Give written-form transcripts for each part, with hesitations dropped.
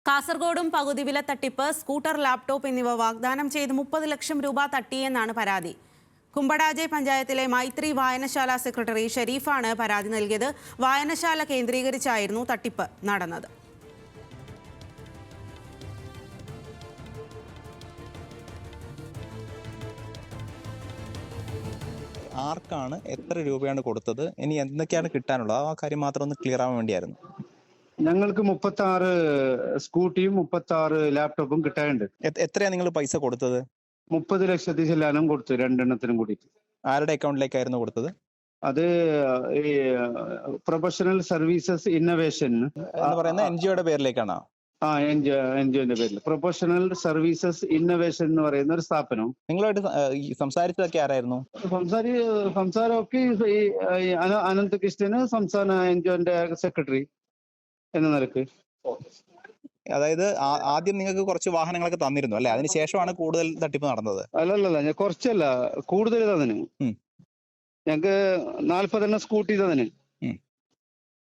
കാസർഗോഡും പകുതി വില തട്ടിപ്പ്, സ്കൂട്ടർ, ലാപ്ടോപ്പ് എന്നിവ വാഗ്ദാനം ചെയ്ത് 30 ലക്ഷം രൂപ തട്ടിയെന്നാണ് പരാതി. കുമ്പടാജെ പഞ്ചായത്തിലെ മൈത്രി വായനശാല സെക്രട്ടറി ഷെരീഫാണ് പരാതി നൽകിയത്. വായനശാല കേന്ദ്രീകരിച്ചായിരുന്നു തട്ടിപ്പ് നടന്നത്. ആർക്കാണ് എത്ര രൂപയാണ് കൊടുത്തത്, ഇനി എന്തൊക്കെയാണ് കിട്ടാനുള്ളത്, ആ കാര്യം മാത്രം ഒന്ന് ക്ലിയർ ആവാൻ വേണ്ടിയായിരുന്നു. ഞങ്ങൾക്ക് 36 സ്കൂട്ടിയും 36 ലാപ്ടോപ്പും കിട്ടാനുണ്ട്. എത്രയാണ് നിങ്ങൾ പൈസ കൊടുത്തത്? 30 ലക്ഷത്തിൽ ചെല്ലാനും കൊടുത്തു, രണ്ടെണ്ണത്തിനും കൂടി. ആരുടെ അക്കൗണ്ടിലേക്കായിരുന്നു കൊടുത്തത്? അത് ഈ പ്രൊഫഷണൽ സർവീസസ് ഇന്നോവേഷൻ എന്ന് പറയുന്ന NGOയുടെ പേരിലേക്കാണോ? എൻജിഒന്റെ പേരിൽ പ്രൊഫഷണൽ സർവീസസ് ഇന്നോവേഷൻ എന്ന് പറയുന്ന ഒരു സ്ഥാപനം. നിങ്ങളായിട്ട് സംസാരിച്ചതൊക്കെ ആരായിരുന്നു? സംസാരമൊക്കെ ഈ അനന്ത് കൃഷ്ണന്, സംസ്ഥാന എൻജിഒന്റെ സെക്രട്ടറി എന്ന നിലക്ക്. അതായത് ആദ്യം നിങ്ങൾക്ക് കുറച്ച് വാഹനങ്ങളൊക്കെ തന്നിരുന്നു അല്ലെ? അതിനുശേഷമാണ് കൂടുതൽ തട്ടിപ്പ് നടന്നത്? അല്ലല്ല, ഞാൻ കുറച്ചല്ല, കൂടുതൽ തന്നിന്. ഞങ്ങക്ക് 40 സ്കൂട്ടി തന്നിന്,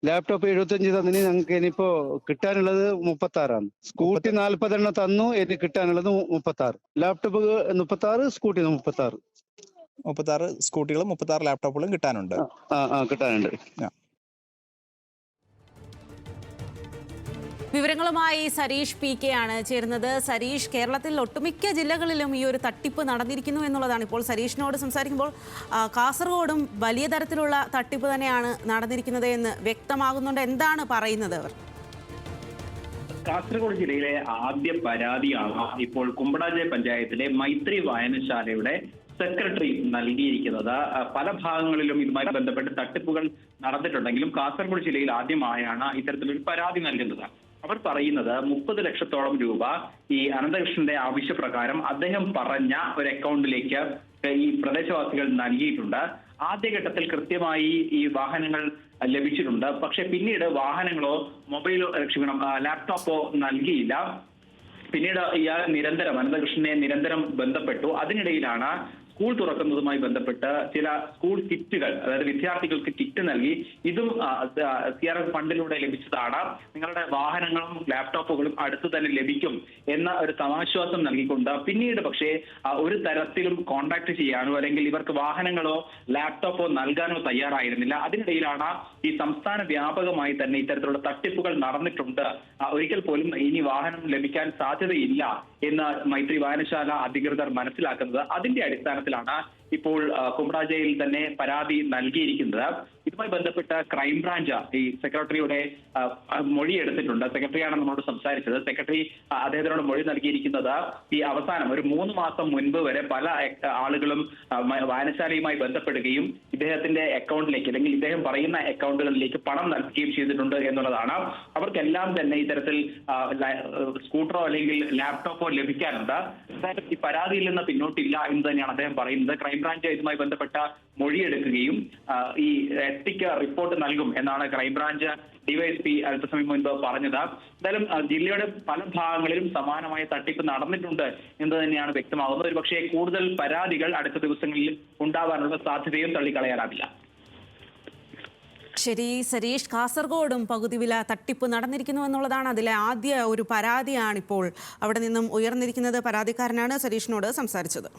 ലാപ്ടോപ്പ് 75 തന്നിന്. ഞങ്ങൾക്ക് ഇനിയിപ്പോ കിട്ടാനുള്ളത് 36. സ്കൂട്ടി 40 തന്നു, ഇനി കിട്ടാനുള്ളത് 36. Laptop 36, scooty 36. 36 സ്കൂട്ടികളും 36 ലാപ്ടോപ്പുകളും കിട്ടാനുണ്ട്. കിട്ടാനുണ്ട്. വിവരങ്ങളുമായി സരീഷ് PK ആണ് ചേരുന്നത്. സരീഷ്, കേരളത്തിൽ ഒട്ടുമിക്ക ജില്ലകളിലും ഈ ഒരു തട്ടിപ്പ് നടന്നിരിക്കുന്നു എന്നുള്ളതാണ് ഇപ്പോൾ സരീഷിനോട് സംസാരിക്കുമ്പോൾ കാസർഗോഡും വലിയ തരത്തിലുള്ള തട്ടിപ്പ് തന്നെയാണ് നടന്നിരിക്കുന്നത് എന്ന് വ്യക്തമാകുന്നുണ്ട്. എന്താണ് പറയുന്നത് അവർ? കാസർഗോഡ് ജില്ലയിലെ ആദ്യ പരാതിയാണ് ഇപ്പോൾ കുമ്പടാജെ പഞ്ചായത്തിലെ മൈത്രി വായനശാലയുടെ സെക്രട്ടറി നൽകിയിരിക്കുന്നത്. പല ഭാഗങ്ങളിലും ഇതുമായി ബന്ധപ്പെട്ട് തട്ടിപ്പുകൾ നടന്നിട്ടുണ്ടെങ്കിലും കാസർഗോഡ് ജില്ലയിൽ ആദ്യമായാണ് ഇത്തരത്തിലൊരു പരാതി നൽകുന്നത്. അവർ പറയുന്നത് 30 ലക്ഷത്തോളം രൂപ ഈ അനന്തകൃഷ്ണന്റെ ആവശ്യപ്രകാരം അദ്ദേഹം പറഞ്ഞ ഒരു അക്കൗണ്ടിലേക്ക് ഈ പ്രദേശവാസികൾ നൽകിയിട്ടുണ്ട്. ആദ്യഘട്ടത്തിൽ കൃത്യമായി ഈ വാഹനങ്ങൾ ലഭിച്ചിട്ടുണ്ട്. പക്ഷെ പിന്നീട് വാഹനങ്ങളോ ലാപ്ടോപ്പോ നൽകിയില്ല. പിന്നീട് ഇയാൾ അനന്തകൃഷ്ണനെ നിരന്തരം ബന്ധപ്പെട്ടു. അതിനിടയിലാണ് സ്കൂൾ തുറക്കുന്നതുമായി ബന്ധപ്പെട്ട് ചില സ്കൂൾ കിറ്റുകൾ, അതായത് വിദ്യാർത്ഥികൾക്ക് കിറ്റ് നൽകി, ഇതും CRF ഫണ്ടിലൂടെ ലഭിച്ചതാണ്, നിങ്ങളുടെ വാഹനങ്ങളും ലാപ്ടോപ്പുകളും അടുത്തു തന്നെ ലഭിക്കും എന്ന ഒരു സമാശ്വാസം നൽകിക്കൊണ്ട് പിന്നീട് പക്ഷേ ഒരു തരത്തിലും കോൺടാക്ട് ചെയ്യാനോ അല്ലെങ്കിൽ ഇവർക്ക് വാഹനങ്ങളോ ലാപ്ടോപ്പോ നൽകാനോ തയ്യാറായിരുന്നില്ല. അതിനിടയിലാണ് ഈ സംസ്ഥാന വ്യാപകമായി തന്നെ ഇത്തരത്തിലുള്ള തട്ടിപ്പുകൾ നടന്നിട്ടുണ്ട്, ഒരിക്കൽ പോലും ഇനി വാഹനം ലഭിക്കാൻ സാധ്യതയില്ല എന്ന് മൈത്രി വായനശാല അധികൃതർ മനസ്സിലാക്കുന്നത്. അതിന്റെ അടിസ്ഥാനത്തിലാണ് ഇപ്പോൾ കുമ്പടാജയിൽ തന്നെ പരാതി നൽകിയിരിക്കുന്നത്. ഇതുമായി ബന്ധപ്പെട്ട് ക്രൈംബ്രാഞ്ച് ഈ സെക്രട്ടറിയുടെ മൊഴി എടുത്തിട്ടുണ്ട്. സെക്രട്ടറിയാണ് നമ്മളോട് സംസാരിച്ചത്. സെക്രട്ടറി അദ്ദേഹത്തിനോട് മൊഴി നൽകിയിരിക്കുന്നത് ഈ അവസാനം ഒരു 3 മാസം മുൻപ് വരെ പല ആളുകളും വായനശാലയുമായി ബന്ധപ്പെടുകയും ഇദ്ദേഹത്തിന്റെ അക്കൗണ്ടിലേക്ക് അല്ലെങ്കിൽ ഇദ്ദേഹം പറയുന്ന അക്കൗണ്ടുകളിലേക്ക് പണം നൽകുകയും ചെയ്തിട്ടുണ്ട് എന്നുള്ളതാണ്. അവർക്കെല്ലാം തന്നെ ഇത്തരത്തിൽ സ്കൂട്ടറോ അല്ലെങ്കിൽ ലാപ്ടോപ്പോ ലഭിക്കാനുണ്ട്. എന്തായാലും ഈ പരാതിയിൽ നിന്ന് പിന്നോട്ടില്ല എന്ന് തന്നെയാണ് അദ്ദേഹം പറയുന്നത്. ക്രൈംബ്രാഞ്ച് ഇതുമായി ബന്ധപ്പെട്ട മൊഴിയെടുക്കുകയും ഈ എത്തിക്ക് റിപ്പോർട്ട് നൽകും എന്നാണ് ക്രൈംബ്രാഞ്ച് DYSP അല്പസമയം മുൻപ് പറഞ്ഞത്. എന്തായാലും ജില്ലയുടെ പല ഭാഗങ്ങളിലും സമാനമായ തട്ടിപ്പ് നടന്നിട്ടുണ്ട് എന്ന് തന്നെയാണ് വ്യക്തമാകുന്നത്. ഒരുപക്ഷെ കൂടുതൽ പരാതികൾ അടുത്ത ദിവസങ്ങളിൽ ഉണ്ടാവാനുള്ള സാധ്യതയും തള്ളിക്കളയാനാവില്ല. ശരി സരീഷ്, കാസർഗോഡും പകുതി വില തട്ടിപ്പ് നടന്നിരിക്കുന്നു എന്നുള്ളതാണ് അതിലെ ആദ്യ ഒരു പരാതിയാണിപ്പോൾ അവിടെ നിന്നും ഉയർന്നിരിക്കുന്നത്. പരാതിക്കാരനാണ് സരീഷിനോട് സംസാരിച്ചത്.